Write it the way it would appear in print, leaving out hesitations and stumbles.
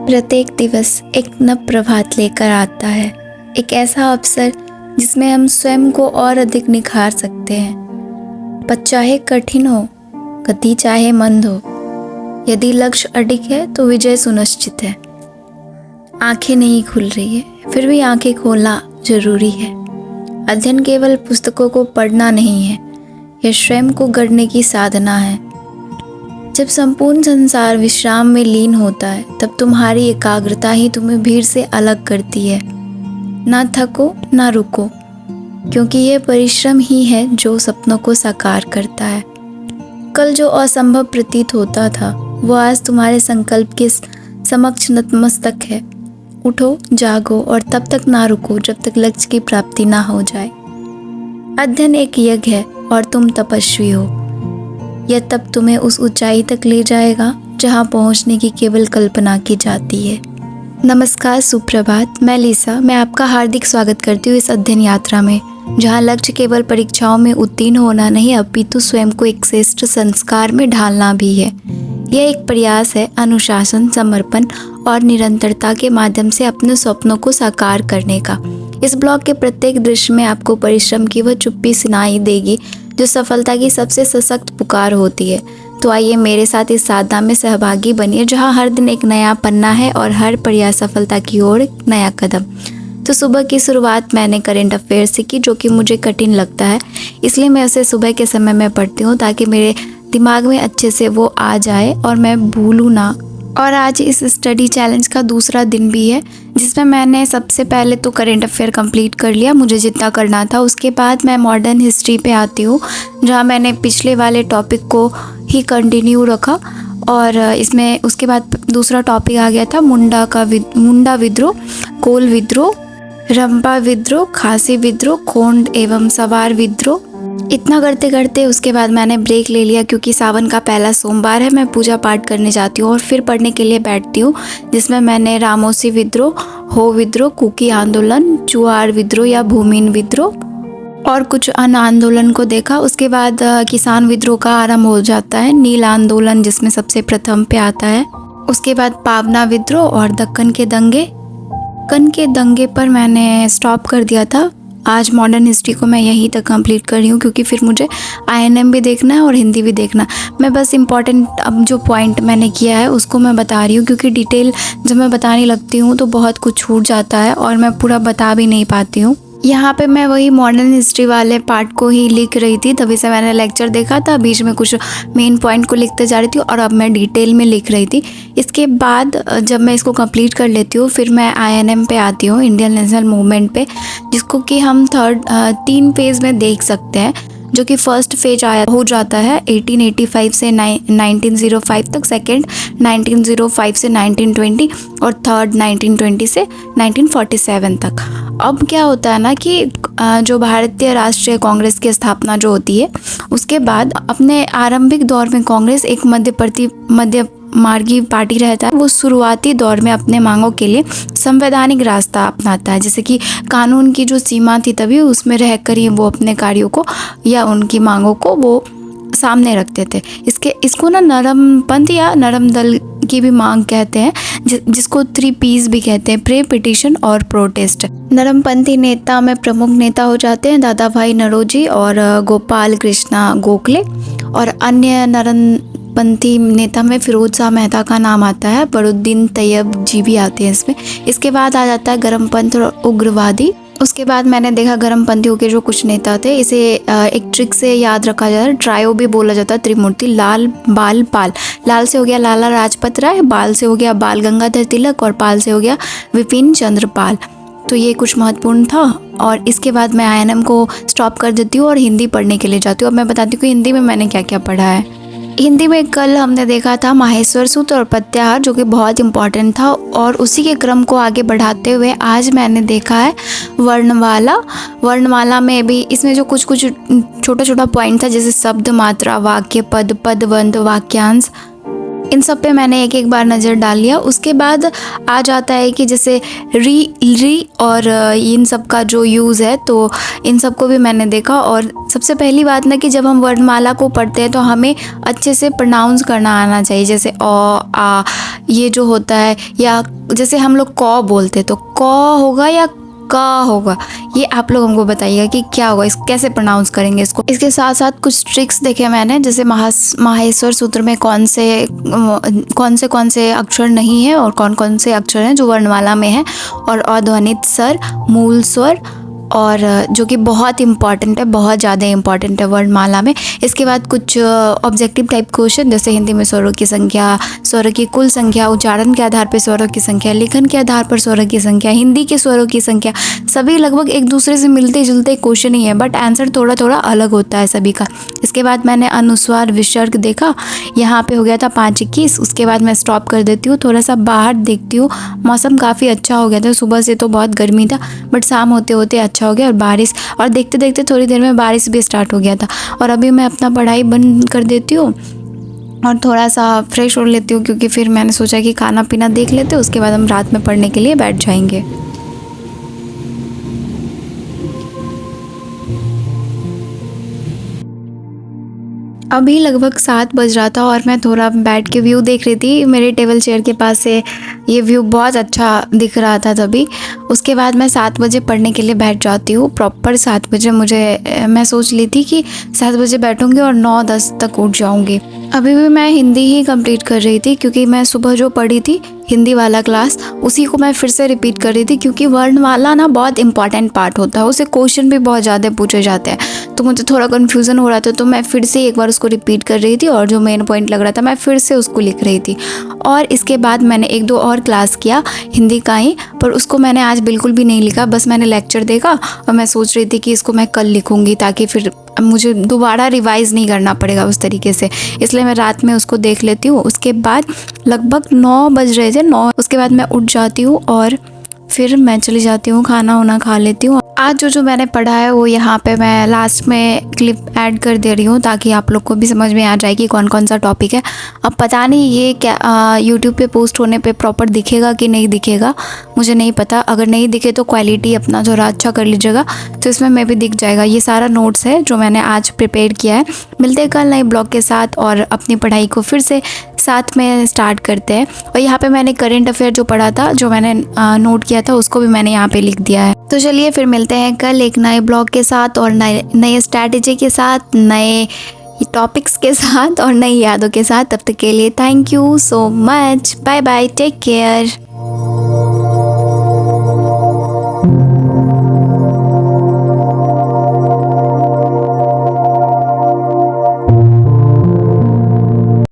प्रत्येक दिवस एक नव प्रभात लेकर आता है, एक ऐसा अवसर जिसमें हम स्वयं को और अधिक निखार सकते हैं। पथ चाहे कठिन हो, गति चाहे मंद हो, यदि लक्ष्य अडिग है तो विजय सुनिश्चित है। आंखें नहीं खुल रही है, फिर भी आंखें खोलना जरूरी है। अध्ययन केवल पुस्तकों को पढ़ना नहीं है, यह स्वयं को गढ़ने की साधना है। जब संपूर्ण संसार विश्राम में लीन होता है, तब तुम्हारी एकाग्रता ही तुम्हें भीड़ से अलग करती है। ना थको ना रुको, क्योंकि यह परिश्रम ही है जो सपनों को साकार करता है। कल जो असंभव प्रतीत होता था, वो आज तुम्हारे संकल्प के समक्ष नतमस्तक है। उठो, जागो और तब तक ना रुको जब तक लक्ष्य की प्राप्ति ना हो जाए। अध्ययन एक यज्ञ है और तुम तपस्वी हो। यह तब तुम्हें उस ऊंचाई तक ले जाएगा जहां पहुंचने की केवल कल्पना की जाती है। नमस्कार, सुप्रभात। मैं लीसा। मैं आपका हार्दिक स्वागत करती हूँ इस अध्ययन यात्रा में, जहां लक्ष्य केवल परीक्षाओं में उत्तीर्ण होना नहीं, अपितु स्वयं को एक श्रेष्ठ संस्कार में ढालना भी है। यह एक प्रयास है अनुशासन, समर्पण और निरंतरता के माध्यम से अपने सपनों को साकार करने का। इस ब्लॉग के प्रत्येक दृश्य में आपको परिश्रम की वह चुप्पी सुनाई देगी जो सफलता की सबसे सशक्त पुकार होती है। तो आइए मेरे साथ इस साधना में सहभागी बनिए, जहां हर दिन एक नया पन्ना है और हर प्रयास सफलता की ओर एक नया कदम। तो सुबह की शुरुआत मैंने करंट अफेयर से की, जो कि मुझे कठिन लगता है, इसलिए मैं उसे सुबह के समय में पढ़ती हूँ ताकि मेरे दिमाग में अच्छे से वो आ जाए और मैं भूलूँ ना। और आज इस स्टडी चैलेंज का दूसरा दिन भी है, जिसमें मैंने सबसे पहले तो करंट अफेयर कंप्लीट कर लिया, मुझे जितना करना था। उसके बाद मैं मॉडर्न हिस्ट्री पे आती हूँ, जहाँ मैंने पिछले वाले टॉपिक को ही कंटिन्यू रखा। और इसमें उसके बाद दूसरा टॉपिक आ गया था मुंडा विद्रोह, कोल विद्रोह, रंपा विद्रोह, खासी विद्रोह, खोंड एवं सवार विद्रोह। इतना करते करते उसके बाद मैंने ब्रेक ले लिया, क्योंकि सावन का पहला सोमवार है। मैं पूजा पाठ करने जाती हूँ और फिर पढ़ने के लिए बैठती हूँ, जिसमें मैंने रामोसी विद्रोह, हो विद्रोह, कुकी आंदोलन, चुआर विद्रोह या भूमिन विद्रोह और कुछ अन्य आंदोलन को देखा। उसके बाद किसान विद्रोह का आरंभ हो जाता है, नील आंदोलन जिसमें सबसे प्रथम पे आता है। उसके बाद पावना विद्रोह और दक्कन के दंगे पर मैंने स्टॉप कर दिया था। आज मॉडर्न हिस्ट्री को मैं यहीं तक कंप्लीट कर रही हूँ, क्योंकि फिर मुझे INM भी देखना है और हिंदी भी देखना। मैं बस इम्पॉर्टेंट अब जो पॉइंट मैंने किया है उसको मैं बता रही हूँ, क्योंकि डिटेल जब मैं बताने लगती हूँ तो बहुत कुछ छूट जाता है और मैं पूरा बता भी नहीं पाती हूँ। यहाँ पे मैं वही मॉडर्न हिस्ट्री वाले पार्ट को ही लिख रही थी, तभी से मैंने लेक्चर देखा था, बीच में कुछ मेन पॉइंट को लिखते जा रही थी और अब मैं डिटेल में लिख रही थी। इसके बाद जब मैं इसको कंप्लीट कर लेती हूँ, फिर मैं INM पे आती हूँ, इंडियन नेशनल मूवमेंट पे, जिसको कि हम 3 फेज़ में देख सकते हैं। जो कि फर्स्ट फेज हो जाता है 1885 से 1905 तक, सेकंड 1905 से 1920 और थर्ड 1920 से 1947 तक। अब क्या होता है ना कि जो भारतीय राष्ट्रीय कांग्रेस की स्थापना जो होती है, उसके बाद अपने आरंभिक दौर में कांग्रेस एक मध्य मार्गी पार्टी रहता है। वो शुरुआती दौर में अपने मांगों के लिए संवैधानिक रास्ता अपनाता है, जैसे कि कानून की जो सीमा थी तभी उसमें रहकर ही वो अपने कार्यों को या उनकी मांगों को वो सामने रखते थे। इसको ना नरमपंथ या नरम दल की भी मांग कहते हैं, जिसको 3 P's भी कहते हैं, प्रे, पिटिशन और प्रोटेस्ट। नरमपंथी नेता में प्रमुख नेता हो जाते हैं दादा भाई नौरोजी और गोपाल कृष्णा गोखले, और अन्य नरमपंथी नेता में फिरोज शाह मेहता का नाम आता है, बरुद्दीन तैयब जी भी आते हैं इसमें। इसके बाद आ जाता है गर्मपंथ और उग्रवादी। उसके बाद मैंने देखा गर्मपंथियों के जो कुछ नेता थे, इसे एक ट्रिक से याद रखा जाता है, ट्रायो भी बोला जाता है, त्रिमूर्ति, लाल, बाल, पाल। लाल से हो गया लाला लाजपत राय, बाल से हो गया बाल गंगाधर तिलक और पाल से हो गया विपिन चंद्र पाल। तो ये कुछ महत्वपूर्ण था। और इसके बाद मैं INM को स्टॉप कर देती हूँ और हिंदी पढ़ने के लिए जाती हूँ। अब मैं बताती हूँ कि हिंदी में मैंने क्या क्या पढ़ा है। हिंदी में कल हमने देखा था माहेश्वर सूत्र और प्रत्याहार, जो कि बहुत इम्पॉर्टेंट था, और उसी के क्रम को आगे बढ़ाते हुए आज मैंने देखा है वर्णमाला में भी इसमें जो कुछ छोटा छोटा पॉइंट था, जैसे शब्द, मात्रा, वाक्य, पद, पदबंध, वाक्यांश, इन सब पे मैंने एक एक बार नज़र डाल लिया। उसके बाद आ जाता है कि जैसे री और इन सब का जो यूज़ है, तो इन सब को भी मैंने देखा। और सबसे पहली बात ना कि जब हम वर्णमाला को पढ़ते हैं तो हमें अच्छे से प्रोनाउंस करना आना चाहिए। जैसे अ, आ, ये जो होता है, या जैसे हम लोग क बोलते हैं तो क होगा या का होगा, ये आप लोग हमको बताइएगा कि क्या होगा, इस कैसे प्रोनाउंस करेंगे इसको। इसके साथ साथ कुछ ट्रिक्स देखे मैंने, जैसे माहेश्वर सूत्र में कौन से अक्षर नहीं है और कौन कौन से अक्षर हैं जो वर्णमाला में है, और अध्वनित स्वर, मूल स्वर, और जो कि बहुत इंपॉर्टेंट है, बहुत ज़्यादा इंपॉर्टेंट है वर्णमाला में। इसके बाद कुछ ऑब्जेक्टिव टाइप क्वेश्चन, जैसे हिंदी में स्वरों की संख्या, स्वरों की कुल संख्या, उच्चारण के आधार पर स्वरों की संख्या, लेखन के आधार पर स्वरों की संख्या, हिंदी के स्वरों की संख्या, सभी लगभग एक दूसरे से मिलते जुलते क्वेश्चन ही है, बट आंसर थोड़ा थोड़ा अलग होता है सभी का। इसके बाद मैंने अनुस्वार विसर्ग देखा, यहाँ पे हो गया था 5:21। उसके बाद मैं स्टॉप कर देती हूँ, थोड़ा सा बाहर देखती हूँ। मौसम काफ़ी अच्छा हो गया था, सुबह से तो बहुत गर्मी था, बट शाम होते होते अच्छा हो गया, और बारिश, और देखते देखते थोड़ी देर में बारिश भी स्टार्ट हो गया था। और अभी मैं अपना पढ़ाई बंद कर देती हूँ और थोड़ा सा फ्रेश हो लेती हूँ, क्योंकि फिर मैंने सोचा कि खाना पीना देख लेते हैं, उसके बाद हम रात में पढ़ने के लिए बैठ जाएंगे। अभी लगभग 7 बज रहा था और मैं थोड़ा बैठ के व्यू देख रही थी। मेरे टेबल चेयर के पास से ये व्यू बहुत अच्छा दिख रहा था तभी। उसके बाद मैं 7 बजे पढ़ने के लिए बैठ जाती हूँ, प्रॉपर 7 बजे। मैं सोच ली थी कि 7 बजे बैठूँगी और 9-10 तक उठ जाऊँगी। अभी भी मैं हिंदी ही कंप्लीट कर रही थी, क्योंकि मैं सुबह जो पढ़ी थी हिंदी वाला क्लास, उसी को मैं फिर से रिपीट कर रही थी, क्योंकि वर्णमाला ना बहुत इंपॉर्टेंट पार्ट होता है, उससे क्वेश्चन भी बहुत ज़्यादा पूछे जाते हैं। तो मुझे थोड़ा कन्फ्यूज़न हो रहा था, तो मैं फिर से एक बार उसको रिपीट कर रही थी, और जो मेन पॉइंट लग रहा था मैं फिर से उसको लिख रही थी। और इसके बाद मैंने 1-2 और क्लास किया हिंदी का ही, पर उसको मैंने आज बिल्कुल भी नहीं लिखा, बस मैंने लेक्चर देखा और मैं सोच रही थी कि इसको मैं कल लिखूँगी, ताकि फिर मुझे दोबारा रिवाइज़ नहीं करना पड़ेगा उस तरीके से। इसलिए मैं रात में उसको देख लेती हूँ। उसके बाद लगभग 9 बज रहे थे, 9, उसके बाद मैं उठ जाती हूँ और फिर मैं चली जाती हूँ, खाना वाना खा लेती हूँ। आज जो मैंने पढ़ा है वो यहाँ पे मैं लास्ट में क्लिप ऐड कर दे रही हूँ, ताकि आप लोग को भी समझ में आ जाए कि कौन कौन सा टॉपिक है। अब पता नहीं ये क्या यूट्यूब पे पोस्ट होने पे प्रॉपर दिखेगा कि नहीं दिखेगा, मुझे नहीं पता। अगर नहीं दिखे तो क्वालिटी अपना थोड़ा अच्छा कर लीजिएगा, तो इसमें मैं भी दिख जाएगा। ये सारा नोट्स है जो मैंने आज प्रिपेयर किया है। मिलते हैं कल नए ब्लॉग के साथ, और अपनी पढ़ाई को फिर से साथ में स्टार्ट करते हैं। और यहाँ पे मैंने करंट अफेयर जो पढ़ा था, जो मैंने नोट किया था, उसको भी मैंने यहाँ पे लिख दिया है। तो चलिए फिर मिलते हैं कल एक नए ब्लॉग के साथ, और नए स्ट्रैटेजी के साथ, नए टॉपिक्स के साथ, और नई यादों के साथ। तब तक के लिए thank you so much, bye bye, take care.